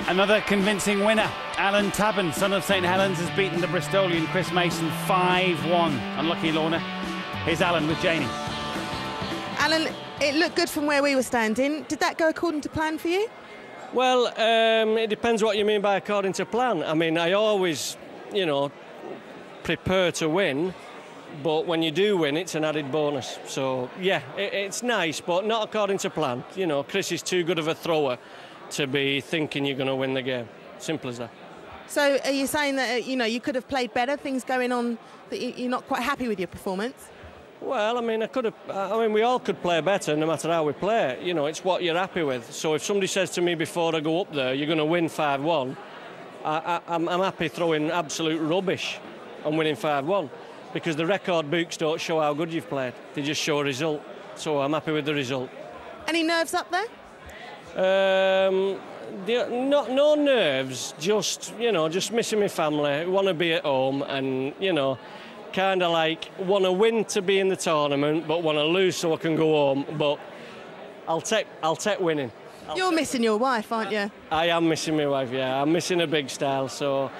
Another convincing winner. Alan Tabban, son of St Helens, has beaten the Bristolian Chris Mason 5-1. Unlucky, Lorna. Here's Alan with Janie. Alan, it looked good from where we were standing. Did that go according to plan for you? Well, it depends what you mean by according to plan. I mean, I always, prepare to win, but when you do win, it's an added bonus. So, yeah, it's nice, but not according to plan. Chris is too good of a thrower to be thinking you're going to win the game. Simple as that. So are you saying that, you could have played better, things going on, that you're not quite happy with your performance? Well, we all could play better no matter how we play. It's what you're happy with. So if somebody says to me before I go up there, you're going to win 5-1, I'm happy throwing absolute rubbish and winning 5-1, because the record books don't show how good you've played. They just show a result. So I'm happy with the result. Any nerves up there? No nerves, just missing my family, want to be at home, and kind of like want to win to be in the tournament, but want to lose so I can go home. But I'll take winning. You're missing your wife, aren't you? I am missing my wife, yeah. I'm missing a big style, so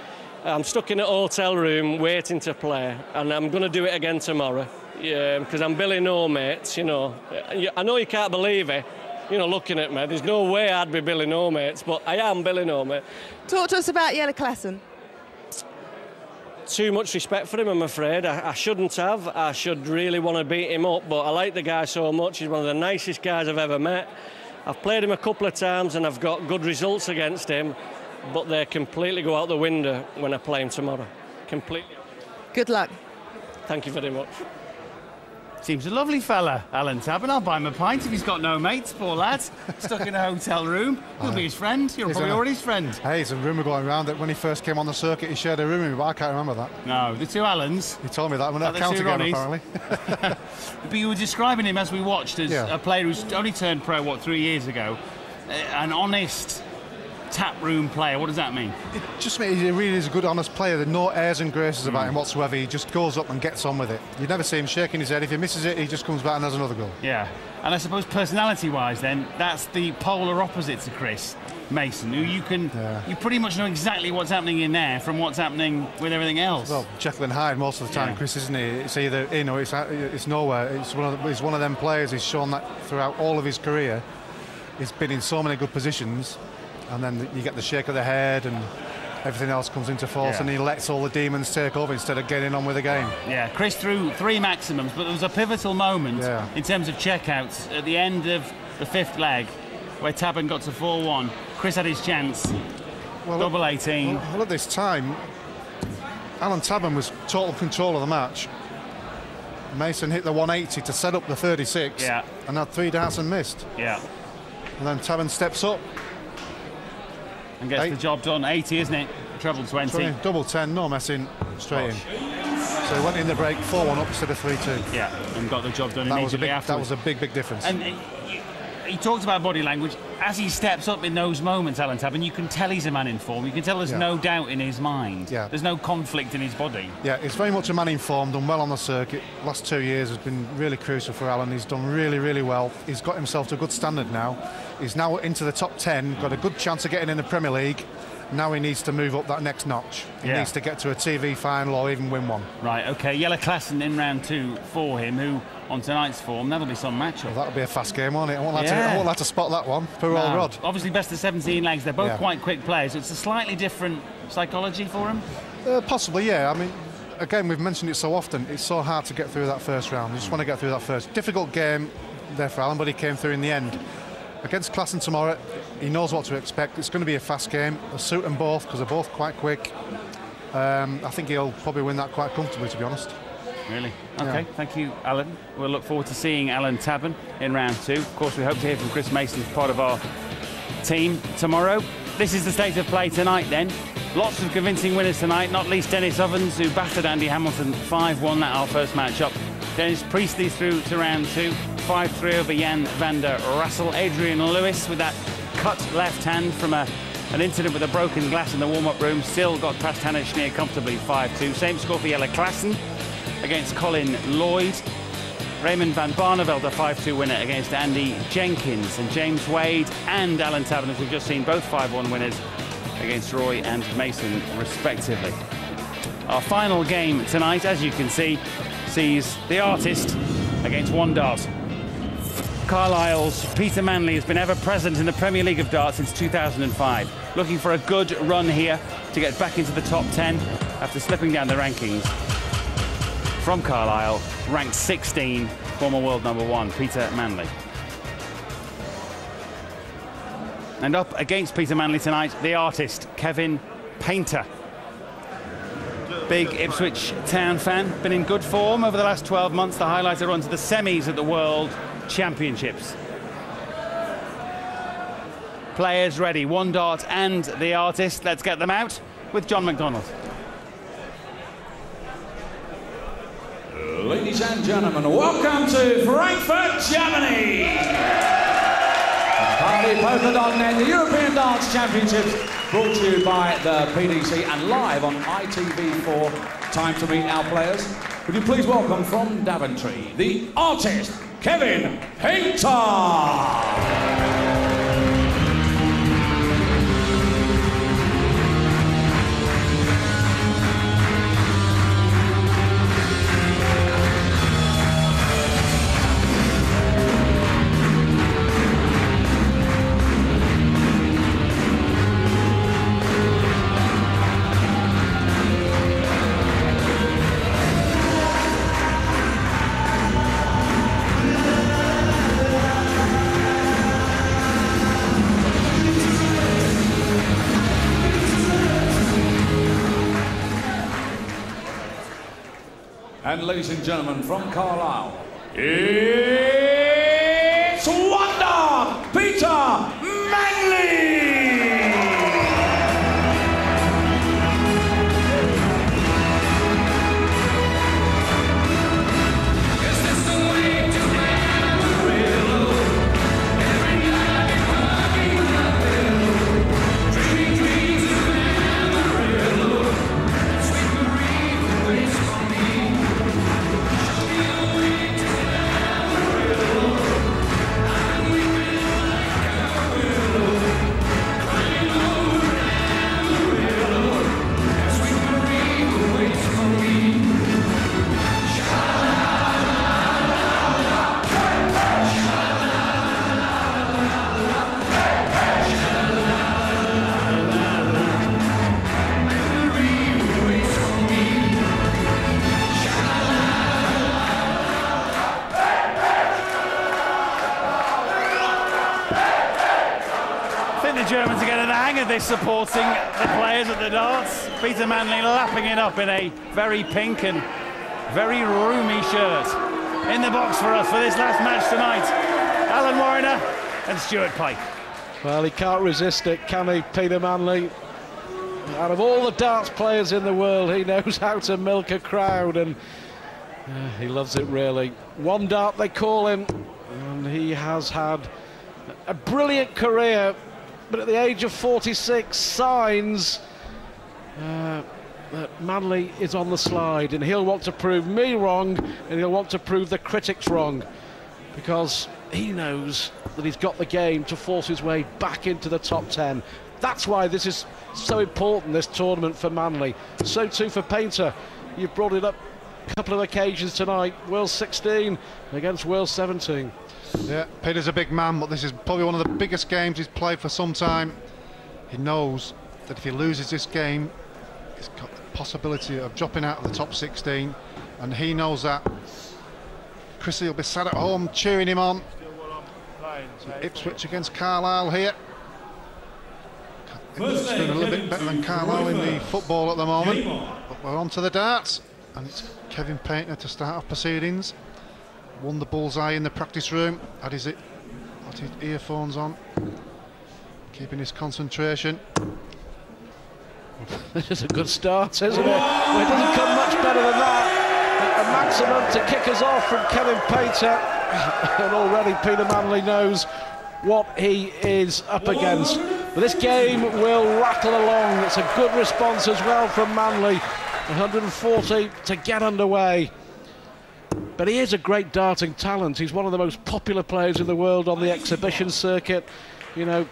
I'm stuck in a hotel room waiting to play, and I'm going to do it again tomorrow. Yeah, because I'm Billy No Mates. I know you can't believe it. Looking at me, there's no way I'd be Billy No Mates, but I am Billy No Mate. Talk to us about Jelle Klassen. Too much respect for him, I'm afraid. I shouldn't have. I should really want to beat him up, but I like the guy so much. He's one of the nicest guys I've ever met. I've played him a couple of times and I've got good results against him, but they completely go out the window when I play him tomorrow. Completely. Good luck. Thank you very much. Seems a lovely fella, Alan Tabban. I'll buy him a pint if he's got no mates, poor lad. Stuck in a hotel room. You'll be his friend. You're probably already his friend. Hey, there's a rumour going around that when he first came on the circuit, he shared a room with me, but I can't remember that. No, the two Allans. He told me that when I counted again, apparently. But you were describing him as we watched as a player who's only turned pro, 3 years ago? An honest taproom player. What does that mean? It just means he really is a good, honest player. There's no airs and graces about him whatsoever. He just goes up and gets on with it. You never see him shaking his head. If he misses it, he just comes back and has another goal. Yeah, and I suppose personality-wise, then that's the polar opposite to Chris Mason, who you pretty much know exactly what's happening in there from what's happening with everything else. Well, Jekyll and Hyde most of the time, Chris, isn't he? It's either it's nowhere. He's one of them players. He's shown that throughout all of his career. He's been in so many good positions. And then you get the shake of the head and everything else comes into force, and he lets all the demons take over instead of getting on with the game. Yeah, Chris threw 3 maximums, but there was a pivotal moment in terms of checkouts at the end of the 5th leg where Tabban got to 4-1. Chris had his chance, double 18. Well, at this time, Alan Tabban was total control of the match. Mason hit the 180 to set up the 36 and had 3 darts and missed. Yeah. And then Tabban steps up. And gets the job done. 80, isn't it? Treble 20. Double 10, no messing, straight in. So he went in the break 4-1 up instead of 3-2. Yeah, and got the job done immediately afterwards. That was a big, big difference. And he talked about body language. As he steps up in those moments, Alan Tabban, you can tell he's a man in form. You can tell there's no doubt in his mind. Yeah. There's no conflict in his body. Yeah, he's very much a man in form, done well on the circuit. Last 2 years has been really crucial for Alan. He's done really, really well. He's got himself to a good standard now. He's now into the top 10, got a good chance of getting in the Premier League. Now he needs to move up that next notch. He needs to get to a TV final or even win one. Right, OK. Jelle Klassen in round 2 for him, who, on tonight's form, that'll be some matchup. Well, that'll be a fast game, won't it? I won't like to spot that one. Poor old Rod. Obviously, best of 17 legs. They're both quite quick players. So it's a slightly different psychology for him? Possibly, yeah. I mean, again, we've mentioned it so often. It's so hard to get through that first round. You just want to get through that first. Difficult game there for Alan, but he came through in the end. Against Klassen tomorrow, he knows what to expect. It's going to be a fast game. It'll suit them both because they're both quite quick. I think he'll probably win that quite comfortably, to be honest. Really? OK, thank you, Alan. We'll look forward to seeing Alan Tabban in round 2. Of course, we hope to hear from Chris Mason as part of our team tomorrow. This is the state of play tonight, then. Lots of convincing winners tonight, not least Dennis Ovens, who battered Andy Hamilton 5-1, that our first match-up. Dennis Priestley through to round 2. 5-3 over Jan van der Rassel. Adrian Lewis with that cut left hand from an incident with a broken glass in the warm-up room. Still got past Hannah Schneer comfortably, 5-2. Same score for Jelle Klassen against Colin Lloyd. Raymond van Barneveld, a 5-2 winner against Andy Jenkins. And James Wade and Alan Tabban, as we've just seen, both 5-1 winners against Roy and Mason, respectively. Our final game tonight, as you can see, sees the artist against one dart. Carlisle's Peter Manley has been ever present in the Premier League of Darts since 2005. Looking for a good run here to get back into the top 10 after slipping down the rankings. From Carlisle, ranked 16, former world #1, Peter Manley. And up against Peter Manley tonight, the artist, Kevin Painter. Big Ipswich Town fan, been in good form over the last 12 months. The highlighter run to the semis at the World Championships. Players ready, one dart and the artist. Let's get them out with John McDonald. Ladies and gentlemen, welcome to Frankfurt, Germany. Party.net, the European Dance Championships, brought to you by the PDC and live on ITV4. Time to meet our players. Would you please welcome from Daventry, the artist, Kevin Painter. And ladies and gentlemen, from Carlisle, it's Wonder Peter Manley! The Germans are getting the hang of this, supporting the players at the darts. Peter Manley lapping it up in a very pink and very roomy shirt. In the box for us for this last match tonight, Alan Warner and Stuart Pike. Well, he can't resist it, can he, Peter Manley? Out of all the darts players in the world, he knows how to milk a crowd, and he loves it, really. One dart, they call him, and he has had a brilliant career. But at the age of 46, signs that Manley is on the slide, and he'll want to prove me wrong, and he'll want to prove the critics wrong, because he knows that he's got the game to force his way back into the top 10. That's why this is so important, this tournament, for Manley. So too for Painter. You've brought it up a couple of occasions tonight. World 16 against World 17. Yeah, Peter's a big man, but this is probably one of the biggest games he's played for some time. He knows that if he loses this game, he's got the possibility of dropping out of the top 16, and he knows that. Chrissy will be sat at home cheering him on. So Ipswich against Carlisle here. Ipswich doing a little bit better than Carlisle in the football at the moment, but we're on to the darts, and it's Kevin Painter to start off proceedings. Won the bullseye in the practice room, had his earphones on, keeping his concentration. This is a good start, isn't it? Well, it doesn't come much better than that. A maximum to kick us off from Kevin Painter. And already Peter Manley knows what he is up against. But this game will rattle along. It's a good response as well from Manley. 140 to get underway. But he is a great darting talent. He's one of the most popular players in the world on the exhibition circuit. You know,